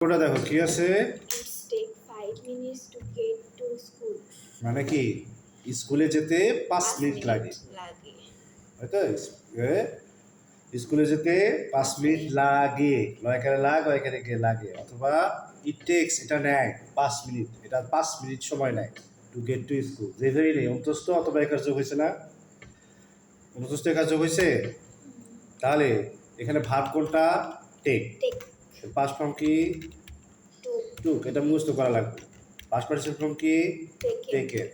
ওটা দেখো কি আছে, It's take 5 minutes to get to school. মানে কি স্কুলে যেতে 5 মিনিট লাগে, হয়তো স্কুলে যেতে 5 মিনিট লাগে, লয়কারে লয়কারে কে লাগে, অথবা ইট টেক্স এটা নেয় 5 মিনিট, এটা 5 মিনিট সময় নেয় টু গেট টু স্কুল। যেভাবেই নেই অন্তস্থ অথবা একার যোগ হয়েছে না, অন্তস্থ একার যোগ হয়েছে, তাহলে এখানে ভাব কোনটা, টেক। পাস্ট ফর্ম কি, টুক, এটা মুখস্থ করা লাগবে। পাস্ট পার্টিসিপেল ফর্ম কি, টেকের।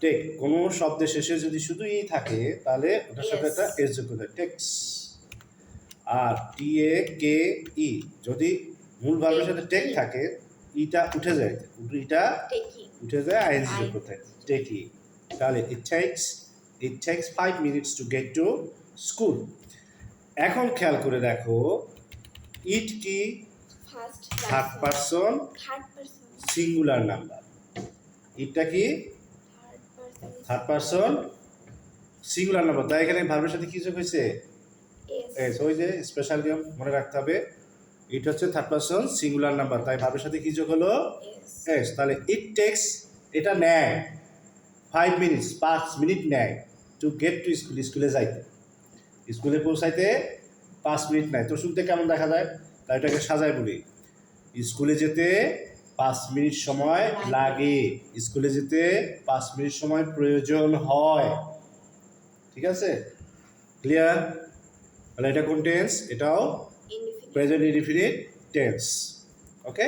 টেক কোনো শব্দের শেষে যদি শুধু ই থাকে তাহলে ওটার সাথে একটা এস যোগ করতে হয়, টেক্স। আর টি এ কে ই যদি মূল ভার্বের সাথে টেক থাকে, ইটা উঠে যায়, ইটা উঠে যায়, আইএনজি যোগ করতে হয়, টেকি। তাহলে it takes 5 minutes to get to school. এখন খেয়াল করে দেখো, ইট কি থার্ড পারসন সিঙ্গুলার নাম্বার, ইটটা কি থার্ড পারসন সিঙ্গুলার নাম্বার, তাই এখানে ভার্বের সাথে কি যোগ হয়েছে, এস। ওই যে স্পেশাল নিয়ম মনে রাখতে হবে, ইট হচ্ছে থার্ড পারসন সিঙ্গুলার নাম্বার, তাই ভার্বের সাথে কি যোগ হলো, এস। তাহলে ইট টেক্স এটা নেয় 5 মিনিটস, 5 মিনিট নেয় টু গেট টু স্কুল, স্কুলে যাইতে, স্কুলে পৌঁছাইতে 5 মিনিট নেয়। তো শুনতে কেমন দেখা যায়, তাই এটাকে সাজায় বলি, স্কুলে যেতে 5 মিনিট সময় লাগে, স্কুলে যেতে 5 মিনিট সময় প্রয়োজন হয়। ঠিক আছে, ক্লিয়ার? তাহলে এটা কোন টেন্স, এটাও প্রেজেন্ট ইনডিফিনিট টেন্স। ওকে।